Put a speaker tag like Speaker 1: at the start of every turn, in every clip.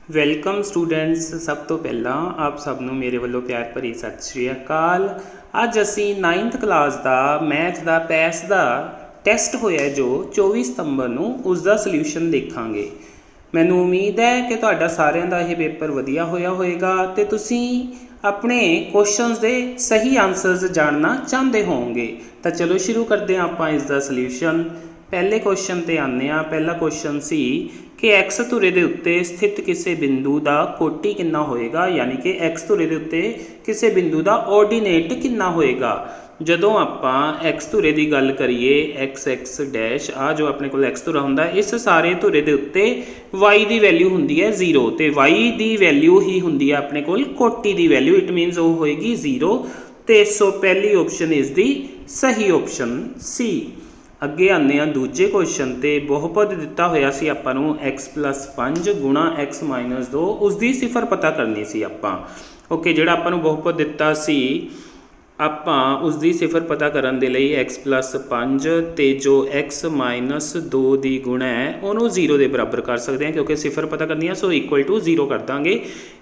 Speaker 1: Welcome students. ਸਭ ਤੋਂ ਪਹਿਲਾਂ ਆਪ ਸਭ ਨੂੰ ਮੇਰੇ ਵੱਲੋਂ ਪਿਆਰ ਭਰੀ ਸਤਿ ਸ਼੍ਰੀ ਅਕਾਲ। ਅੱਜ ਅਸੀਂ 9th ਕਲਾਸ ਦਾ ਮੈਥ ਦਾ ਪੈਸ ਦਾ ਟੈਸਟ ਹੋਇਆ ਜੋ 24 ਸਤੰਬਰ ਨੂੰ ਉਸ ਦਾ ਸੋਲਿਊਸ਼ਨ ਦੇਖਾਂਗੇ। ਮੈਨੂੰ ਉਮੀਦ ਹੈ ਕਿ ਤੁਹਾਡਾ ਸਾਰਿਆਂ ਦਾ ਇਹ ਪੇਪਰ ਵਧੀਆ ਹੋਇਆ ਹੋਵੇਗਾ ਅਤੇ ਤੁਸੀਂ ਆਪਣੇ ਕੁਐਸਚਨਸ ਦੇ ਸਹੀ ਆਨਸਰਸ ਜਾਣਨਾ ਚਾਹੁੰਦੇ ਹੋਵੋਗੇ। ਤਾਂ ਚਲੋ ਸ਼ੁਰੂ ਕਰਦੇ ਹਾਂ ਆਪਾਂ ਇਸ ਦਾ ਸੋਲਿਊਸ਼ਨ। पहले क्वेश्चन ते आने आ। पहला क्वेश्चन सी कि एक्स धुरे दे उत्ते स्थित किसी बिंदु का कोटि कितना होएगा, यानी कि एक्स धुरे दे उत्ते किसी बिंदु का ऑर्डिनेट कितना होएगा। जदों आपां एक्स धुरे की गल करिए एक्स एक्स डैश आ जो अपने को एक्स धुरा हुंदा, इस सारे धुरे के उत्ते वाई की वैल्यू हुंदी है 0 तो वाई की वैल्यू ही हुंदी है अपने को कोटि की वैल्यू। इट मीनस वो होएगी 0। तो सो पहली ऑप्शन इज दी सही ऑप्शन सी। अगे आने दूजे क्वेश्चन ते बहुपद दिता होया सी आपां नूं x+5 गुणा x - 2 उसकी सिफर पता करनी सी आपां। ओके, जिहड़ा आपां नूं बहुपद दिता सी आपां उसकी सिफर पता करन दे लई x+5 ते जो x - 2 की गुणा है उन्होंने 0 के बराबर कर सकते हैं क्योंकि सिफर पता करनी है। सो इक्वल टू 0 कर देंगे।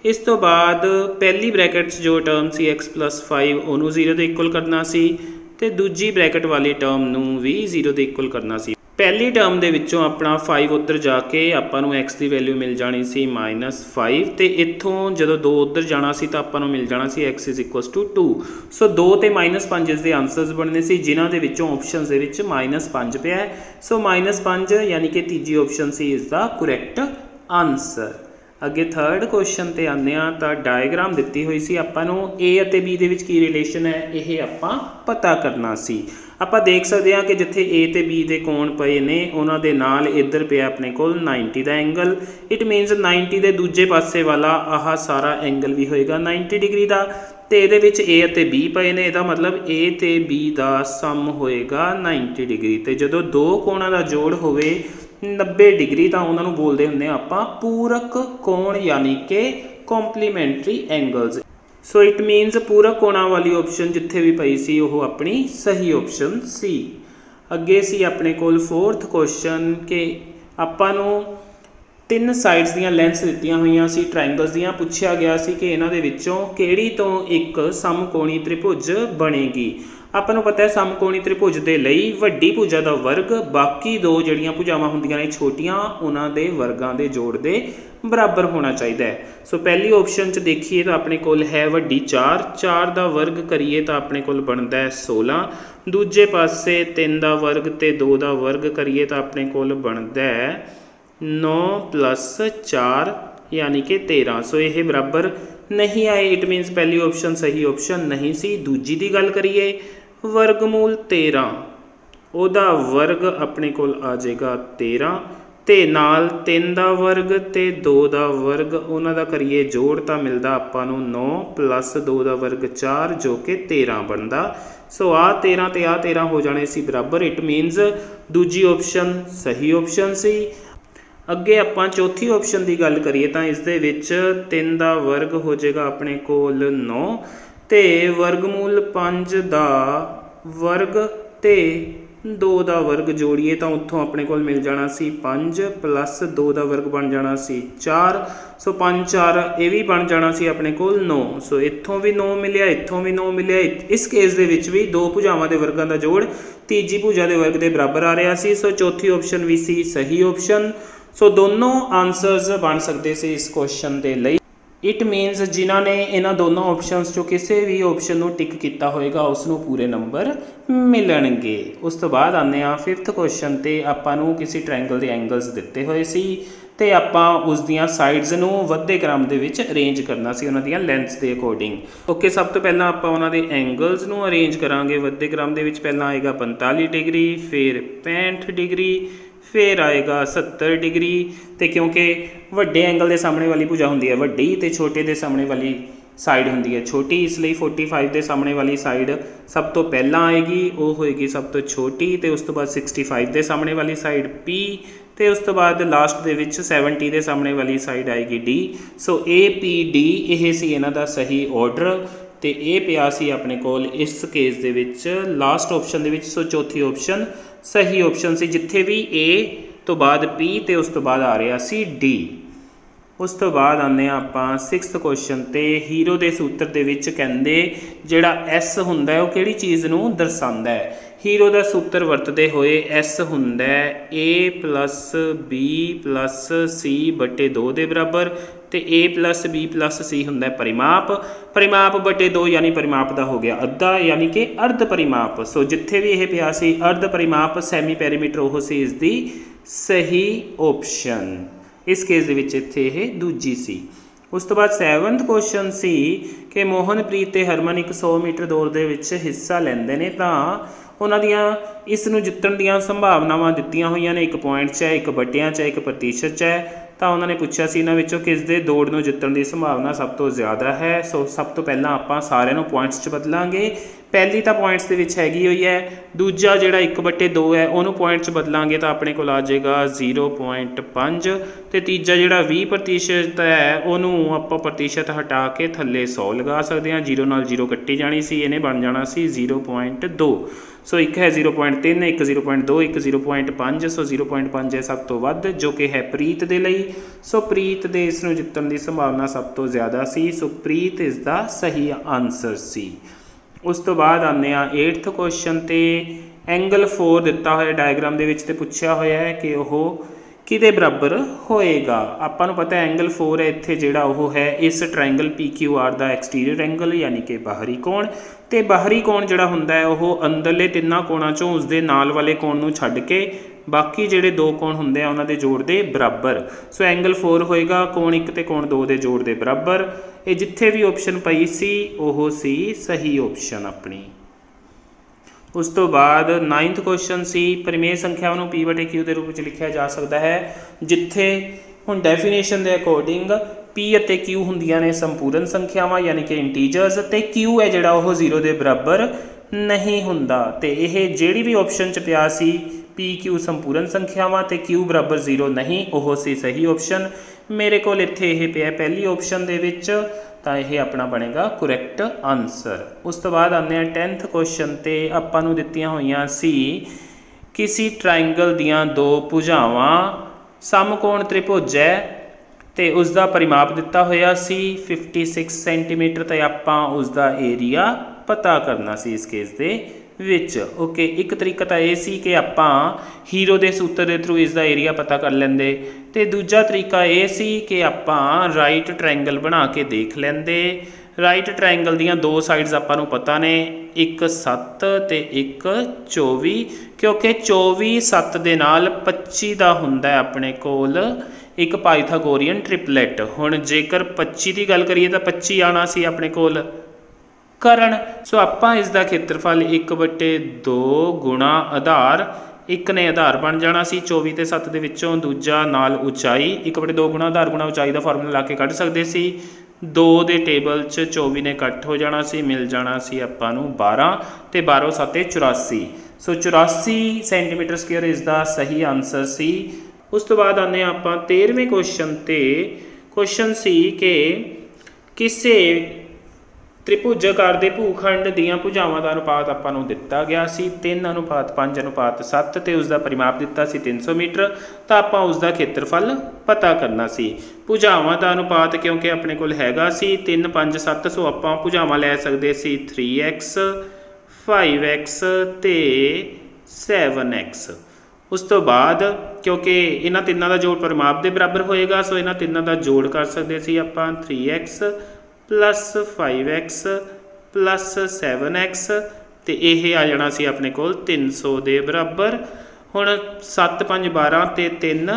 Speaker 1: इस तो बाद पहली ब्रैकेट जो टर्म सी x+5 उन्होंने 0 के इक्वल करना सी ਤੇ दूजी ब्रैकेट वाली टर्म ਨੂੰ भी 0 ਦੇ इक्वल करना सी। पहली टर्म ਦੇ ਵਿੱਚੋਂ अपना 5 उधर जाके ਆਪਾਂ ਨੂੰ x ਦੀ वैल्यू मिल जानी सी -5 ਤੇ ਇੱਥੋਂ ਜਦੋਂ 2 उधर जाना सी ਤਾਂ ਆਪਾਂ ਨੂੰ मिल जाना सी x = 2। सो 2 ਤੇ -5 ਇਸ ਦੇ ਆਨਸਰਸ ਬਣਨੇ ਸੀ ਜਿਨ੍ਹਾਂ ਦੇ ਵਿੱਚੋਂ ਆਪਸ਼ਨਸ ਦੇ ਵਿੱਚ -5 ਪਿਆ ਹੈ। ਸੋ -5 यानी कि ਤੀਜੀ ਆਪਸ਼ਨ ਸੀ ਇਸ ਦਾ ਕਰੈਕਟ ਆਨਸਰ। अगे थर्ड क्वेश्चन ते आने तो डायग्राम दी हुई सी आपां नूं ए अते बी दे विच की रिलेशन है ये आपां पता करना सी। आपां देख सकते हैं कि जिथे ए ते बी दे कोण पए ने उन्हां दे नाल इधर पिया अपने कोल 90 का एंगल। इट मीनस 90 के दूजे पासे वाला आह सारा एंगल भी होएगा 90 डिग्री का। तो ये ए अते बी पए ने, इसका मतलब ए ते बी का सम होएगा 90 डिग्री। तो जो दो कोणां का जोड़ होवे 90 डिग्री तो उन्होंने बोलते होंगे आपां पूरक कोण यानी कि कॉम्पलीमेंटरी एंगल्स। सो इट मीनस पूरक कोणा वाली ऑप्शन जिथे भी पई सी वो अपनी सही ऑप्शन सी। अगे सी अपने कोल फोर्थ क्वेश्चन कि आपां नूं 3 साइड्स दियां लेंथस दित्तियां होईयां सी ट्रायंगल्स दियां। पुछया गया सी कि इन्हां दे विच्चों किहड़ी तो एक समकोणी त्रिभुज बनेगी। ਆਪਾਂ ਨੂੰ पता है समकोणी त्रिभुज के लिए वड्डी भुजा का वर्ग बाकी दो जिहड़ियां भुजावां हुंदियां ने छोटियां उन्हां दे वर्गां दे जोड़ दे बराबर होना चाहिए है। सो पहली ऑप्शन च देखिए तो अपने कोल है वड्डी 4 का वर्ग करिए तो अपने कोल बनता है 16। दूजे पासे 3 का वर्ग ते 2 का वर्ग करिए तो अपने कोल बनता है 9 + 4 यानी कि 13। सो ये बराबर नहीं आए। इट मीनस पहली ऑप्शन सही ऑप्शन नहीं सी। दूजी की गल करिए वर्गमूल 13 ਉਹਦਾ वर्ग अपने कोल आ जाएगा 13 ਤੇ ਨਾਲ 3 ਦਾ वर्ग ਤੇ 2 ਦਾ वर्ग ਉਹਨਾਂ ਦਾ ਕਰੀਏ ਜੋੜ ਤਾਂ ਮਿਲਦਾ ਆਪਾਂ ਨੂੰ 9 + 2 ਦਾ वर्ग 4 ਜੋ ਕਿ 13 ਬਣਦਾ। ਸੋ ਆ 13 ਤੇ ਆ 13 ਹੋ ਜਾਣੇ ਸੀ ਬਰਾबर। ਇਟ ਮੀਨਸ ਦੂਜੀ ਆਪਸ਼ਨ ਸਹੀ ਆਪਸ਼ਨ ਸੀ। ਅੱਗੇ ਆਪਾਂ ਚੌਥੀ ਆਪਸ਼ਨ ਦੀ ਗੱਲ ਕਰੀਏ ਤਾਂ ਇਸ ਦੇ ਵਿੱਚ 3 ਦਾ वर्ग ਹੋ ਜਾਏਗਾ ਆਪਣੇ ਕੋਲ 9 ਤੇ वर्गमूल 5 ਦਾ वर्ग ਤੇ 2 ਦਾ वर्ग जोड़िए तो उत्थों अपने को मिल जाना सी 5 + 2 का वर्ग बन जाना सी 4। सो 5 4 ये भी बन जाना सी अपने को 9। सो इत्थों भी 9 मिलिया इत्थों भी 9 मिलिया। इस केस दे विच भी दो भुजावां दे वर्गां दा जोड़ तीजी भुजा दे वर्ग के बराबर आ रहा सी। सो चौथी ऑप्शन भी सी सही ऑप्शन। सो दोनों आंसरस बन सकते सी इस क्वेश्चन के लिए। इट मीनस जिन्हों ने इन्हों दोनों ऑप्शनस चो किसी भी ऑप्शन को टिक किया होएगा उसनों पूरे नंबर मिलणगे। उस तो बाद आने फिफ्थ क्वेश्चन ते आपां नूं किसी ट्रायंगल के एंगल्स दिते हुए सी ते आपां उस दियां साइड्स नूं वधे क्रम दे विच अरेंज करना सी उन्हां दियां लेंथ्स के अकॉर्डिंग। ओके, सब तो पहला आपां उन्हां दे एंगल्स नूं अरेंज करांगे वधे क्रम दे विच। पहला आएगा 45 डिग्री, फिर 65 डिग्री, फिर आएगा 70 डिग्री। तो क्योंकि वड्डे एंगल के सामने वाली भुजा होंदी है वड्डी ते छोटे के सामने वाली साइड होंदी है छोटी, इसलिए 45 के सामने वाली साइड सब तो पहला आएगी वो होएगी सब तो छोटी। तो उस तो बाद 65 के सामने वाली साइड P तो उस तो बाद लास्ट दे विच 70 के सामने वाली साइड आएगी D। सो APD ये सी इन्हां दा सही ऑर्डर तो ये पिया सी अपने कोल इस केस दे विच लास्ट ऑप्शन दे विच। सो चौथी ऑप्शन सही ऑप्शन सी जिथे भी A तो बाद P तो उस तो बाद आ रहा सी D। उस तो बाद आने आपां 6th क्वेश्चन ते हीरो दे सूत्र दे विच कहंदे जिहड़ा एस हुंदा है वो किहड़ी चीज़ नूं दर्शांदा है। हीरो दा सूत्र वरतदे होए एस हुंदा है a+b+c/2 दे बराबर ते a+b+c हुंदा है परिमाप। परिमाप बटे 2 यानी परिमाप दा हो गया अद्धा यानी कि अर्ध परिमाप। सो जिथे भी यह पिया सी अर्ध परिमाप सैमी पैरीमीटर ओह सी इसदी सही ऑप्शन। इस केस दे विच इत्थे यह दूजी सी। उस तो बाद 7th क्वेश्चन सी कि मोहनप्रीत ते हरमन एक 100 मीटर दौड़ दे विच हिस्सा लैंदे ने तां उन्हां दियां इस नूं जितण दियां संभावनावां दित्तियां होईयां ने 1 पॉइंट 'च है 1 बटियां 'च है 1 प्रतिशत 'च है। तो उन्होंने पूछा सी इन्हां विचों किस दे दौड़ नूं जितण की संभावना सब तो ज़्यादा है। सो सब तो पहलां आपां सारिਆਂ नूं पॉइंट्स 'च बदलांगे। पहली तो पॉइंट्स दे विच हैगी होई है, दूजा जिहड़ा 1/2 है उहनूं पॉइंट 'च बदलांगे तो अपने कोल आ जाएगा 0.5 ते तीजा जिहड़ा 20% है उहनूं आपां प्रतिशत हटा के थल्ले 100 लगा सकते हैं। 0 नाल 0 कट्टी जानी सी, इहने बन जाना सी 0.2। सो एक है 0.3, एक 0.2, एक 0.5। सो 0.5 है सब तो वध जो कि है प्रीत दे लई। सो प्रीत दे इस नूं जितण की संभावना सब तो ज़्यादा सी। सो प्रीत इस दा सही आंसर सी। उस तो बाद आने 8th क्वेश्चन ते एंगल 4 दिता होया डायग्राम दे विच ते पुछया होया है कि वह किहदे बराबर होएगा। आपां नूं पता है एंगल 4 है इत्थे जिहड़ा वो है इस ट्रायंगल PQR दा एक्सटीरियर एंगल यानी कि बाहरी कोण ते बाहरी कोण जिहड़ा हुंदा है वह अंदरले तिन्नां कोणां चों उसदे नाल वाले कोण नूं छड्ड के बाकी जिहड़े 2 कोण हुंदे आ उन्हां दे जोड़ दे बराबर। सो एंगल 4 होएगा कोण 1 ते कोण 2 दे जोड़ दे बराबर। ये जिथे भी ऑप्शन पई सी ओह सी सही ऑप्शन अपनी। उस तो बाद 9th क्वेश्चन सी परिमेय संख्यावां नूं P/Q के रूप में लिखा जा सकता है जिथे हुण डेफिनेशन के अकॉर्डिंग P ਅਤੇ Q हुंदियां ने संपूर्ण संख्यावां यानी कि इंटीजर्स ते Q है जिहड़ा ओह 0 के बराबर नहीं हुंदा। ते यह जिहड़ी भी ऑप्शन च पिया सी PQ संपूर्ण संख्यावां ते Q बराबर 0 नहीं ओह सी सही ऑप्शन। मेरे को इत्थे यह पिया पहली ऑप्शन दे विच तां यह अपना बनेगा करैक्ट आंसर। उस तो बाद आने 10th क्वेश्चन ते आपां नूं दित्तियां होईयां सी किसी ट्रायंगल दियां 2 भुजावां समकोण त्रिभुज है तो उसका परिमाप दिता होया सी 56 सेंटीमीटर तो आपां उसका एरिया पता करना सी इस केस दे विच। ओके एक तरीका तो यह सी कि आपां हीरो के सूत्र के थ्रू इसका एरिया पता कर लेंदे ते दूजा तरीका यह सी कि आपां राइट ट्रायंगल बना के देख लेंदे। राइट ट्रायंगल दियां 2 साइड्स आपां नूं पता ने एक 7 ते एक 24 क्योंकि 24 7 दे नाल 25 दा हुंदा है अपने कोल एक पाइथागोरियन ट्रिपलेट। हुण जेकर 25 की गल करिए तो 25 आना सी अपने कोल करण। सो आपां इसका खेत्रफल 1/2 गुणा आधार एक ने आधार बन जाना सी 24 ते 7 दे विचों दूजा नाल उचाई 1/2 गुणा आधार गुणा उचाई का फॉर्मूला ला के कढ़ सकते सी। 2 दे टेबल च 24 ने कट हो जाना सी मिल जाना सी आपां नूं 12 ते 12 7 84। सो 84 सेंटीमीटर स्क्वेयर इसका सही आंसर सी। उस तो बाद आने आपां 13वें क्वेश्चन ते क्वेश्चन सी कि किसी त्रिभुजाकार के भूखंड दियां भुजावां का अनुपात आपां नूं दिता गया सी 3:5:7 ते उसका परिमाप दिता सी 300 मीटर तो आपां उसका खेत्रफल पता करना सी। भुजावां का अनुपात क्योंकि अपने कोल हैगा सी 3 5 7 सो आपां भुजावां लै सकदे सी 3x 5x ते 7x। उस तो बाद क्योंकि इन्हां तिन्नां दा जोड़ परिमाप के बराबर होएगा सो इन्हां तिन्नां दा जोड़ कर सकते सी आपां 3x + 5x + 7x तो यह आ जाना सी अपने कोल 300 के बराबर। हुण 7 5 12 ते 3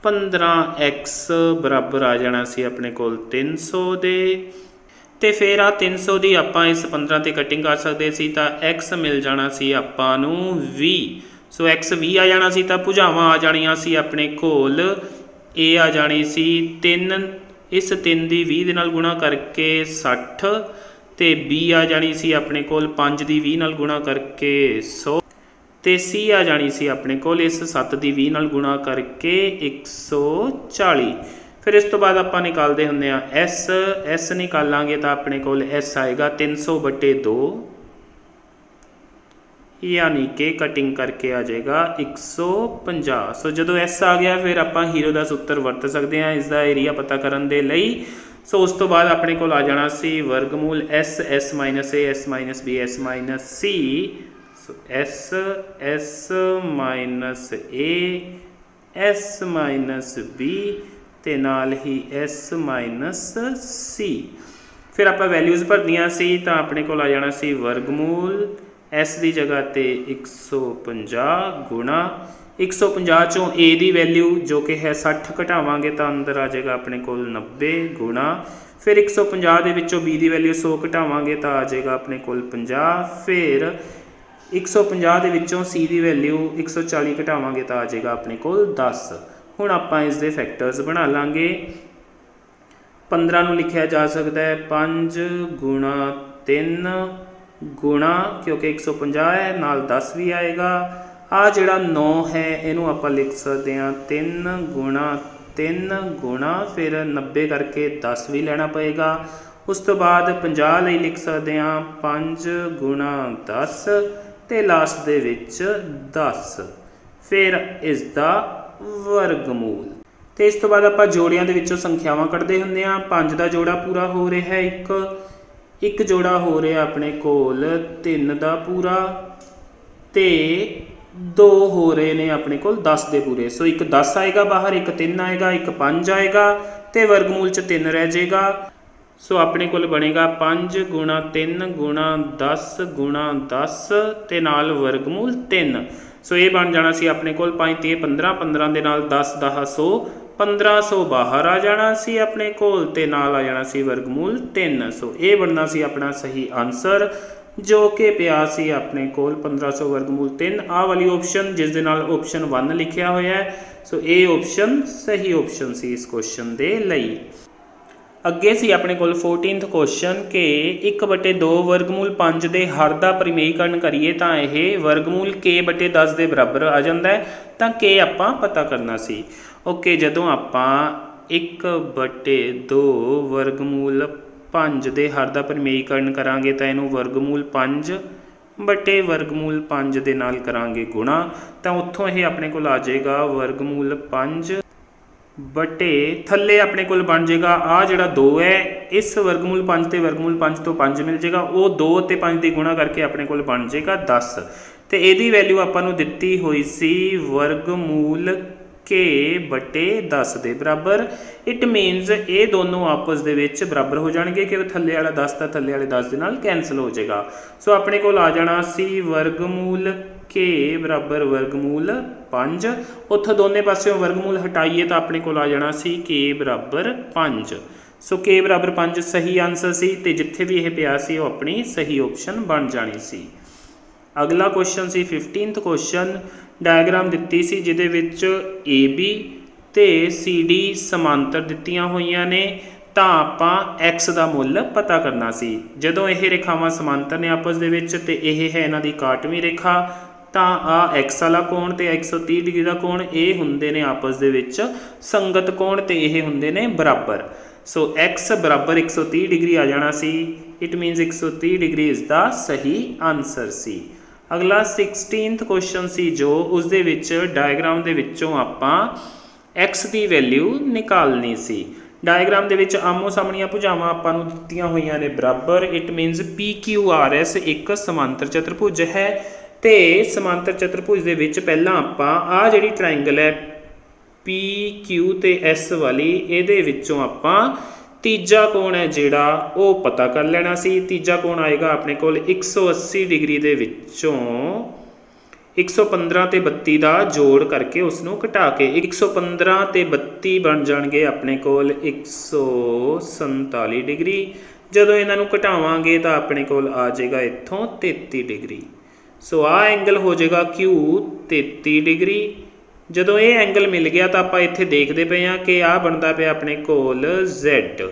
Speaker 1: 15x बराबर आ जाना सी अपने कोल 300 दे। तो फिर आ 300 की आपां इस 15 ते कटिंग कर सकते सी तां x मिल जाना सी आपां नूं 20। सो x 20 आ जाना सी तां भुजावां आ जाणियां सी अपने कोल ए आ जानी सी 3 इस 3 की 20 दे नाल गुणा करके 60 तो बी आ जानी सी अपने कोल 5 की 20 नाल गुणा करके 100 तो सी आ जानी सी अपने कोल इस 7 की 20 नाल गुणा करके 140। फिर इस तो बाद आपां निकालते हुंदे आ एस निकालांगे तो अपने कोल एस आएगा 300/2 यानी कि कटिंग करके आ जाएगा 150। सो जो एस आ गया फिर आप हीरो का सूत्र वरत सकते हैं इसका एरिया पता करने के लिए। सो उस तो बाद अपने को आ जाना सी वर्गमूल s s minus a s minus b s minus c. So s s minus a s minus b ते नाल ही एस माइनस सी। फिर आप वैल्यूज़ भरनिया सी तो अपने को आ जाना सी वर्गमूल एस की जगह ते 150 गुणा 150 चों ए की वैल्यू जो कि है 60 घटावांगे तो अंदर आ जाएगा अपने को 90 गुणा फिर 150 के विचों बी की वैल्यू 100 घटावांगे तो आ जाएगा अपने को 50। फिर 150 के विचों सी की वैल्यू 140 घटावांगे तो आ जाएगा अपने को 10। हुण आपां इस दे फैक्टर्स बना लांगे। 15 नूं लिखिया जा सकता है 5 गुणा 3 गुणा क्योंकि 150 है नाल 10 भी आएगा। आ जिहड़ा 9 है इनू आप लिख सकते हैं 3 गुणा 3 गुणा फिर 90 करके 10 भी लेना पएगा। उस तो बाद 50 लई लिख सकते हैं 5 गुणा 10 ते लास्ट दे विच 10 फिर इसका वर्गमूल। तो इस तो बाद आप जोड़ियां दे विचों संख्यावां कढ़दे हुंदे आ। 5 का जोड़ा पूरा हो रहा है एक जोड़ा हो रहा अपने कोल 3 का पूरा ते 2 हो रहे ने अपने को 10 के पूरे। सो एक 10 आएगा बाहर एक 3 आएगा एक 5 आएगा तो वर्गमूल च 3 रह जाएगा। सो अपने को बनेगा 5 गुणा 3 गुणा 10 गुणा 10 ते नाल वर्गमूल 3। सो ये बन जाना सी अपने को 5 ते 15 15 के नाल 10 10 100 1500 बाहर आ जाना सी अपने कोल ते नाल आ जाना सी वर्गमूल 3। सो ये बनना सी अपना सही आंसर जो कि पिया सी अपने कोल 1500 वर्गमूल 3 आ वाली ऑप्शन जिस दे नाल ऑप्शन 1 लिखिया होया है। सो ये ऑप्शन सही ऑप्शन सी इस क्वेश्चन दे लई। अगे सी अपने कोल 14th क्वेश्चन के 1/2 वर्गमूल 5 के हर का परिमेयीकरण करिए तो यह वर्गमूल k बटे 10 के बराबर आ जाता है तो k आपां पता करना सी। ओके जदों आपां 1/2 वर्गमूल 5 के हर का परिमेयीकरण करांगे तो इनू वर्गमूल 5 बटे वर्गमूल 5 के नाल करांगे गुणा तो उत्थों यह अपने को आ जाएगा वर्गमूल 5 बटे थले अपने को बन जाएगा आ जिहड़ा 2 है इस वर्गमूल 5 ते वर्गमूल 5 तो 5 मिल जाएगा वो 2 ते 5 की गुणा करके अपने को बन जाएगा 10। तो यदी वैल्यू आपां नूं दित्ती हुई सी वर्गमूल k बटे 10 के बराबर। इट मीनस ये दोनों आपस दे विच बराबर हो जाएंगे क्योंकि थले वाला 10 तो थले वाले 10 के नाल कैंसल हो जाएगा। सो अपने को आ जाना सी वर्गमूल k बराबर वर्गमूल 5 उत्थों दोनों पासों वर्गमूल हटाइए तो अपने को आ जाना सी k बराबर 5। सो k बराबर 5 सही आंसर सी ते जिथे भी यह पिया सी वो अपनी सही ऑप्शन बन जानी सी। अगला क्वेश्चन सी 15th क्वेश्चन डायग्राम दिती सी जिहदे विच ए बी ते सी डी समांतर दित्तियां होईयां ने तो आपां एक्स का मुल पता करना सी। जदों यह रेखावां समांतर ने आपस दे विच ते यह है इन्हां दी काटवीं रेखा तो आ एक्स वाला कोण ते 130 डिग्री का कोण ये हुंदे ने आपस दे विच संगत कोण ते यह हुंदे ने बराबर। सो एक्स बराबर 130 डिग्री आ जाना सी। It means 130 degree is the सही आंसर सी। अगला 16th क्वेश्चन सी जो उस दे विच डायग्राम दे विचों आपां एक्स की वैल्यू निकालनी सी। डायग्राम दे विच आमो सामणियां भुजावां आपां नूं दित्तियां होईयां ने बराबर। इट मीनस PQRS एक समांतर चतुर्भुज है ते समांतर चतुर्भुज दे विच पहलां आपां आ जिहड़ी ट्रायंगल है PQ ते S वाली इहदे विचों आपां तीजा कोण है जिहड़ा वो पता कर लेना सी। तीजा कोण आएगा अपने कोल 180 डिग्री दे विचों 115 ते 32 का जोड़ करके उसनों घटा के 115 ते 32 बन जाएंगे अपने कोल 147 डिग्री। जदों इन्हां नूं घटावांगे तो अपने कोल आ जाएगा इत्थों 33 डिग्री। सो आ एंगल हो जाएगा Q 33 डिग्री। जदों ये एंगल मिल गया तो आप इत्थे देखते पे हाँ कि आ बनता पे अपने कोल Z।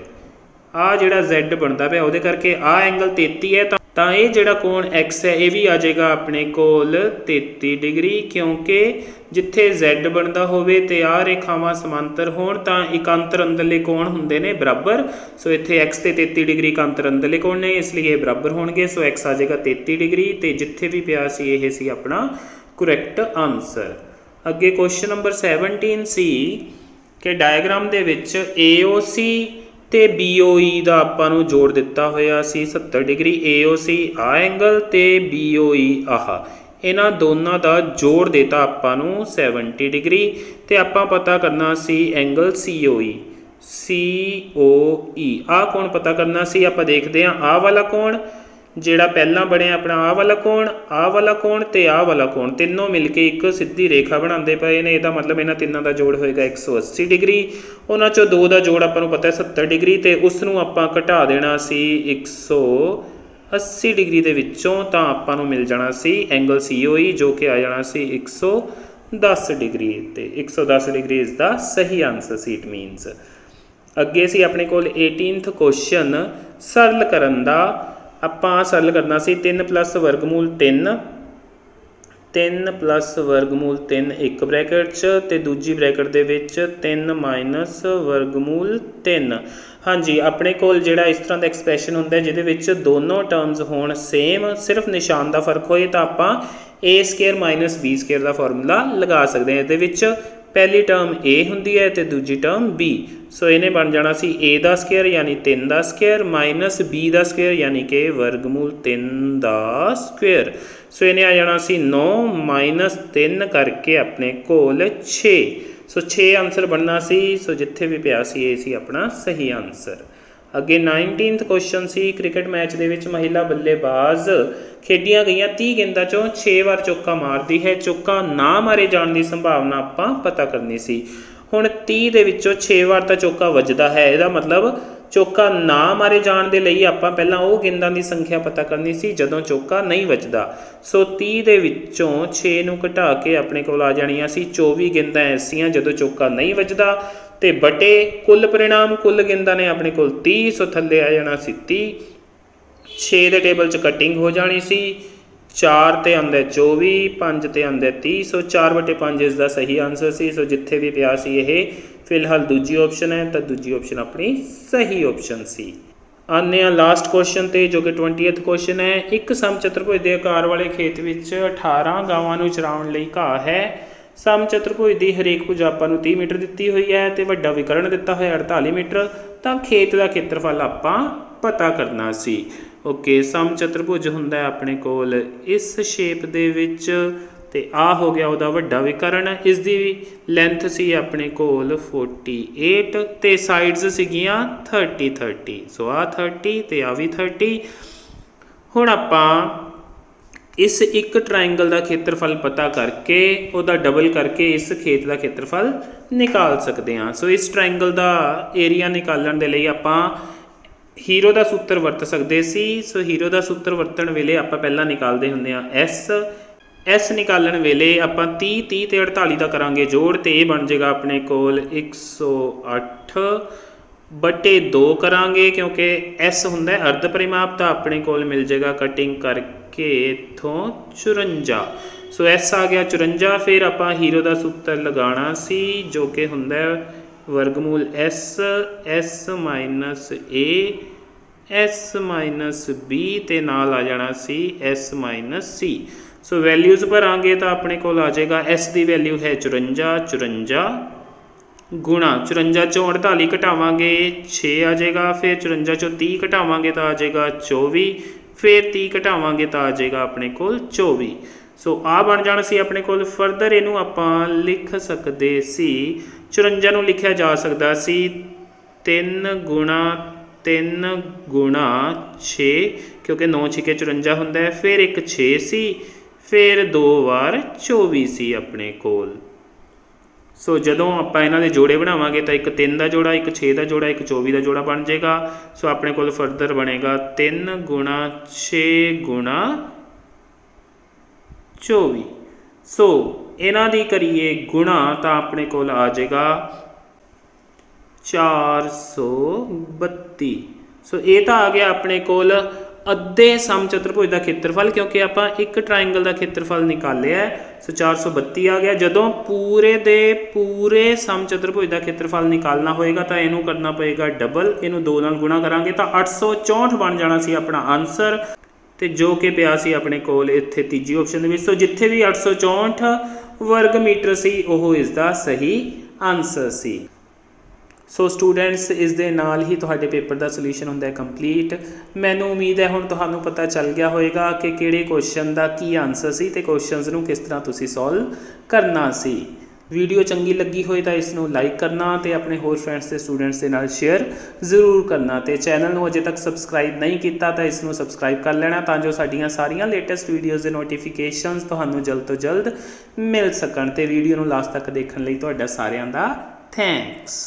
Speaker 1: आ जिहड़ा Z बनता पे उहदे करके आ एंगल 33 है तो ਤਾਂ ਇਹ ਜਿਹੜਾ ਕੋਣ x ਹੈ ਇਹ ਵੀ ਆ ਜਾਏਗਾ ਆਪਣੇ ਕੋਲ 33 ਡਿਗਰੀ, ਕਿਉਂਕਿ ਜਿੱਥੇ z ਬਣਦਾ ਹੋਵੇ ਤੇ ਆਹ ਰੇਖਾਵਾਂ ਸਮਾਂਤਰ ਹੋਣ ਤਾਂ ਇਕਾਂਤਰ ਅੰਦਰਲੇ ਕੋਣ ਹੁੰਦੇ ਨੇ ਬਰਾਬਰ। ਸੋ ਇੱਥੇ x ਤੇ 33 ਡਿਗਰੀ ਇਕਾਂਤਰ ਅੰਦਰਲੇ ਕੋਣ ਨੇ, ਇਸ ਲਈ ਇਹ ਬਰਾਬਰ ਹੋਣਗੇ। ਸੋ x ਆ ਜਾਏਗਾ 33 ਡਿਗਰੀ ਤੇ ਜਿੱਥੇ ਵੀ ਪਿਆ ਸੀ ਇਹ ਸੀ ਆਪਣਾ ਕਰੈਕਟ ਆਨਸਰ। ਅੱਗੇ ਕੁਐਸਚਨ ਨੰਬਰ 17 ਸੀ ਕਿ ਡਾਇਗਰਾਮ ਦੇ ਵਿੱਚ AOC ਤੇ BOE ਦਾ ਆਪਾਂ ਨੂੰ ਜੋੜ ਦਿੱਤਾ ਹੋਇਆ ਸੀ 70 ਡਿਗਰੀ। AOC ਆ ਐਂਗਲ ਤੇ BOE ਆਹ, ਇਹਨਾਂ ਦੋਨਾਂ ਦਾ ਜੋੜ ਦੇਤਾ ਆਪਾਂ ਨੂੰ 70 ਡਿਗਰੀ ਤੇ ਆਪਾਂ ਪਤਾ ਕਰਨਾ ਸੀ ਐਂਗਲ COE। COE ਆਹ ਕੋਣ ਪਤਾ ਕਰਨਾ ਸੀ। ਆਪਾਂ ਦੇਖਦੇ ਹਾਂ ਆਹ ਵਾਲਾ ਕੋਣ ਜਿਹੜਾ ਪਹਿਲਾਂ ਬਣਿਆ ਆਪਣਾ ਆਹ ਵਾਲਾ ਕੋਣ ਤੇ ਆਹ ਵਾਲਾ ਕੋਣ, ਤਿੰਨੋਂ ਮਿਲ ਕੇ ਇੱਕ ਸਿੱਧੀ ਰੇਖਾ ਬਣਾਉਂਦੇ ਪਏ ਨੇ। ਇਹਦਾ ਮਤਲਬ ਇਹਨਾਂ ਤਿੰਨਾਂ ਦਾ ਜੋੜ ਹੋਏਗਾ 180 ਡਿਗਰੀ। ਉਹਨਾਂ ਚੋਂ ਦੋ ਦਾ ਜੋੜ ਆਪਾਂ ਨੂੰ ਪਤਾ 70 ਡਿਗਰੀ ਤੇ ਉਸ ਨੂੰ ਆਪਾਂ ਘਟਾ ਦੇਣਾ ਸੀ 180 ਡਿਗਰੀ ਦੇ ਵਿੱਚੋਂ, ਤਾਂ ਆਪਾਂ ਨੂੰ ਮਿਲ ਜਾਣਾ ਸੀ ਐਂਗਲ COE ਜੋ ਕਿ ਆ ਜਾਣਾ ਸੀ 110 ਡਿਗਰੀ ਤੇ 110 ਡਿਗਰੀ ਇਜ਼ ਦਾ ਸਹੀ ਆਨਸਰ ਸੀ। ਇਟ ਮੀਨਸ ਅੱਗੇ ਸੀ ਆਪਣੇ ਕੋਲ 18th ਕੁਐਸਚਨ ਸਰਲ ਕਰਨ ਦਾ। ਆਪਾਂ ਸਰਲ ਕਰਨਾ ਸੀ 3 + ਵਰਗਮੂਲ 3 ਇੱਕ ਬ੍ਰੈਕਟ 'ਚ ਤੇ ਦੂਜੀ ਬ੍ਰੈਕਟ ਦੇ ਵਿੱਚ 3 - ਵਰਗਮੂਲ 3। ਹਾਂਜੀ, ਆਪਣੇ ਕੋਲ ਜਿਹੜਾ ਇਸ ਤਰ੍ਹਾਂ ਦਾ ਐਕਸਪ੍ਰੈਸ਼ਨ ਹੁੰਦਾ ਜਿਹਦੇ ਵਿੱਚ ਦੋਨੋਂ ਟਰਮਸ ਹੋਣ ਸੇਮ, ਸਿਰਫ ਨਿਸ਼ਾਨ ਦਾ ਫਰਕ ਹੋਏ ਤਾਂ ਆਪਾਂ a² - b² ਦਾ ਫਾਰਮੂਲਾ ਲਗਾ ਸਕਦੇ ਹਾਂ। ਇਹਦੇ ਵਿੱਚ ਪਹਿਲੀ ਟਰਮ a ਹੁੰਦੀ ਹੈ ਤੇ ਦੂਜੀ ਟਰਮ b। ਸੋ ਇਹਨੇ ਬਣ ਜਾਣਾ ਸੀ a ਦਾ ਸਕੁਅਰ ਯਾਨੀ 3 ਦਾ ਸਕੁਅਰ ਮਾਈਨਸ b ਦਾ ਸਕੁਅਰ ਯਾਨੀ ਕਿ ਵਰਗਮੂਲ 3 ਦਾ ਸਕੁਅਰ। ਸੋ ਇਹਨੇ ਆ ਜਾਣਾ ਸੀ 9 - 3 ਕਰਕੇ ਆਪਣੇ ਕੋਲ 6। ਸੋ 6 ਆਨਸਰ ਬਣਨਾ ਸੀ। ਸੋ ਜਿੱਥੇ ਵੀ ਪਿਆ ਸੀ ਇਹ ਸੀ ਆਪਣਾ ਸਹੀ ਆਨਸਰ। ਅੱਗੇ 19th ਕੁਐਸਚਨ ਸੀ ਕ੍ਰਿਕਟ ਮੈਚ ਦੇ ਵਿੱਚ ਮਹਿਲਾ ਬੱਲੇਬਾਜ਼ ਖੇਡੀਆਂ ਗਈਆਂ 30 ਗੇਂਦਾਂ 'ਚੋਂ 6 ਵਾਰ ਚੌਕਾ ਮਾਰਦੀ ਹੈ। ਚੌਕਾ ਨਾ ਮਾਰੇ ਜਾਣ ਦੀ ਸੰਭਾਵਨਾ ਆਪਾਂ ਪਤਾ ਕਰਨੀ ਸੀ। ਹੁਣ 30 ਦੇ ਵਿੱਚੋਂ 6 ਵਾਰ ਤਾਂ ਚੌਕਾ ਵੱਜਦਾ ਹੈ, ਇਹਦਾ ਮਤਲਬ ਚੌਕਾ ਨਾ ਮਾਰੇ ਜਾਣ ਦੇ ਲਈ ਆਪਾਂ ਪਹਿਲਾਂ ਉਹ ਗੇਂਦਾਂ ਦੀ ਸੰਖਿਆ ਪਤਾ ਕਰਨੀ ਸੀ ਜਦੋਂ ਚੌਕਾ ਨਹੀਂ ਵੱਜਦਾ। ਸੋ 30 ਦੇ ਵਿੱਚੋਂ 6 ਨੂੰ ਘਟਾ ਕੇ ਆਪਣੇ ਕੋਲ ਆ ਜਾਣੀਆਂ ਸੀ 24 ਗੇਂਦਾਂ ਐਸੀਆਂ ਜਦੋਂ ਚੌਕਾ ਨਹੀਂ ਵੱਜਦਾ ਤੇ ਬਟੇ ਕੁੱਲ ਪਰਿਣਾਮ ਕੁੱਲ ਗੇਂਦਾਂ ਨੇ ਆਪਣੇ ਕੋਲ 30। ਸੋ ਥੱਲੇ ਆ ਜਾਣਾ ਸੀ 30। 6 ਦੇ ਟੇਬਲ 'ਚ ਕਟਿੰਗ ਹੋ ਜਾਣੀ ਸੀ, 4 ਤੇ ਆਉਂਦਾ 24, 5 ਤੇ ਆਉਂਦਾ 30। ਸੋ 4/5 ਇਸ ਦਾ ਸਹੀ ਆਨਸਰ ਸੀ। ਸੋ ਜਿੱਥੇ ਵੀ ਪਿਆ ਸੀ ਇਹ ਫਿਲਹਾਲ ਦੂਜੀ ਆਪਸ਼ਨ ਹੈ ਤਾਂ ਦੂਜੀ ਆਪਸ਼ਨ ਆਪਣੀ ਸਹੀ ਆਪਸ਼ਨ ਸੀ। ਆਉਂਦੇ ਹਾਂ ਲਾਸਟ ਕੁਐਸਚਨ ਤੇ ਜੋ ਕਿ 20th ਕੁਐਸਚਨ ਹੈ। ਇੱਕ ਸਮਚਤੁਰਭੁਜ ਦੇ ਆਕਾਰ ਵਾਲੇ ਖੇਤ ਵਿੱਚ 18 ਗਾਵਾਂ ਨੂੰ ਚਰਾਉਣ ਲਈ ਘਾਹ ਹੈ। ਸਮਚਤੁਰਭੁਜ ਦੀ ਹਰੇਕ ਭੁਜਾ ਆਪਾਂ ਨੂੰ 30 ਮੀਟਰ ਦਿੱਤੀ ਹੋਈ ਹੈ ਤੇ ਵੱਡਾ ਵਿਕਰਨ ਦਿੱਤਾ ਹੋਇਆ 48 ਮੀਟਰ। ਤਾਂ ਖੇਤ ਦਾ ਖੇਤਰਫਲ ਆਪਾਂ ਪਤਾ ਕਰਨਾ ਸੀ। ਓਕੇ, ਸਮਚਤੁਰਭੁਜ ਹੁੰਦਾ ਆਪਣੇ ਕੋਲ ਇਸ ਸ਼ੇਪ ਦੇ ਵਿੱਚ ਤੇ ਆ ਹੋ ਗਿਆ ਉਹਦਾ ਵੱਡਾ ਵਿਕਰਨ। ਇਸ ਦੀ ਲੈਂਥ ਸੀ ਆਪਣੇ ਕੋਲ 48 ਤੇ ਸਾਈਡਸ ਸੀਗੀਆਂ 30। ਸੋ ਆ 30 ਤੇ ਆ ਵੀ 30। ਹੁਣ ਆਪਾਂ ਇਸ ਇੱਕ ਟਰਾਇੰਗਲ ਦਾ ਖੇਤਰਫਲ ਪਤਾ ਕਰਕੇ ਉਹਦਾ ਡਬਲ ਕਰਕੇ ਇਸ ਖੇਤ ਦਾ ਖੇਤਰਫਲ ਨਿਕਾਲ ਸਕਦੇ ਹਾਂ। ਸੋ ਇਸ ਟਰਾਇੰਗਲ ਦਾ ਏਰੀਆ ਨਿਕਾਲਣ ਦੇ ਲਈ ਆਪਾਂ ਹੀਰੋ ਦਾ ਸੂਤਰ ਵਰਤ ਸਕਦੇ ਸੀ। ਸੋ ਹੀਰੋ ਦਾ ਸੂਤਰ ਵਰਤਣ ਵੇਲੇ ਆਪਾਂ ਪਹਿਲਾਂ ਨਿਕਾਲਦੇ ਹੁੰਦੇ ਹਾਂ ਐਸ ਨਿਕਾਲਣ ਵੇਲੇ ਆਪਾਂ 30 ਤੇ 48 ਦਾ ਕਰਾਂਗੇ ਜੋੜ ਤੇ ਇਹ ਬਣ ਜਾਏਗਾ ਆਪਣੇ ਕੋਲ 108/2 ਕਰਾਂਗੇ ਕਿਉਂਕਿ ਐਸ ਹੁੰਦਾ ਅਰਧ ਪਰਿਮਾਪ। ਤਾਂ ਆਪਣੇ ਕੋਲ ਮਿਲ ਜਾਏਗਾ ਕਟਿੰਗ ਕਰਕੇ ਇੱਥੋਂ 54। ਸੋ ਐਸ ਆ ਗਿਆ 54। ਫਿਰ ਆਪਾਂ ਹੀਰੋ ਦਾ ਸੂਤਰ ਲਗਾਉਣਾ ਸੀ ਜੋ ਕਿ ਹੁੰਦਾ ਵਰਗਮੂਲ S - B ਤੇ ਨਾਲ ਆ ਜਾਣਾ ਸੀ S - C। ਸੋ ਵੈਲਿਊਜ਼ ਭਰਾਂਗੇ ਤਾਂ ਆਪਣੇ ਕੋਲ ਆ ਜਾਏਗਾ S ਦੀ ਵੈਲਿਊ ਹੈ 54 ਗੁਣਾ 54 ਚੋਂ 48 ਘਟਾਵਾਂਗੇ 6 ਆ ਜਾਏਗਾ। ਫਿਰ 54 ਚੋਂ 30 ਘਟਾਵਾਂਗੇ ਤਾਂ ਆ ਜਾਏਗਾ 24। ਫਿਰ 30 ਘਟਾਵਾਂਗੇ ਤਾਂ ਆ ਜਾਏਗਾ ਆਪਣੇ ਕੋਲ 24। ਸੋ ਆ ਬਣ ਜਾਣਾ ਸੀ ਆਪਣੇ ਕੋਲ। ਫਰਦਰ ਇਹਨੂੰ ਆਪਾਂ ਲਿਖ ਸਕਦੇ ਸੀ 54 ਨੂੰ ਲਿਖਿਆ ਜਾ ਸਕਦਾ ਸੀ 3 ਗੁਣਾ 6 ਕਿਉਂਕਿ 9 6 54 ਹੁੰਦਾ ਹੈ। ਫਿਰ ਇੱਕ 6 ਸੀ, ਫਿਰ 2 ਵਾਰ 24 ਸੀ ਆਪਣੇ ਕੋਲ। ਸੋ ਜਦੋਂ ਆਪਾਂ ਇਹਨਾਂ ਦੇ ਜੋੜੇ ਬਣਾਵਾਂਗੇ ਤਾਂ ਇੱਕ 3 ਦਾ ਜੋੜਾ, ਇੱਕ 6 ਦਾ ਜੋੜਾ, ਇੱਕ 24 ਦਾ ਜੋੜਾ ਬਣ ਜਾਏਗਾ। ਸੋ ਆਪਣੇ ਕੋਲ ਫਰਦਰ ਬਣੇਗਾ 3 ਗੁਣਾ 6 ਗੁਣਾ 24। ਸੋ ਇਹਨਾਂ ਦੀ ਕਰੀਏ ਗੁਣਾ ਤਾਂ ਆਪਣੇ ਕੋਲ ਆ ਜਾਏਗਾ 432। ਸੋ ਇਹ ਤਾਂ ਆ ਗਿਆ ਆਪਣੇ ਕੋਲ ਅੱਧੇ ਸਮਚਤੁਰਭੁਜ ਦਾ ਖੇਤਰਫਲ, क्योंकि आप एक ट्राइंगल का खेत्रफल निकालिया है, सो 432 आ गया। जदों पूरे दे पूरे समचतुरभुज का खेत्रफल निकालना होएगा तो इनू करना पएगा डबल, इनू 2 नाल गुणा करांगे तो 864 बन जाना सी अपना आंसर, तो जो कि पिया सी अपने कोल इत्थे तीजी ऑप्शन दे विच। सो जिथे भी 864 वर्ग मीटर सी ओह इसका सही आंसर सी। सो स्टूडेंट्स इस दे नाल ही तुहाडे पेपर का सोल्यूशन हुंदा है कंप्लीट। मैनूं उम्मीद है हुण तुहानूं पता चल गया होएगा कि किहड़े क्वेश्चन का की आंसर सी ते क्वेश्चनस नूं किस तरह तुसीं सॉल्व करना सी। वीडियो चंगी लगी होए तो इसनूं लाइक करना ते अपने होर फ्रेंड्स ते स्टूडेंट्स के नाल शेयर जरूर करना, ते चैनल नूं अजे तक सबसक्राइब नहीं किया तो इसनूं सबसक्राइब कर लेना तां जो साडीआं सारियां लेटेस्ट वीडियोज़ के नोटिफिकेशनस तुहानूं जल्द तो जल्द मिल सकण। ते वीडियो नूं लास्ट तक देखण लई तुहाडा सारिआं दा थैंक्स।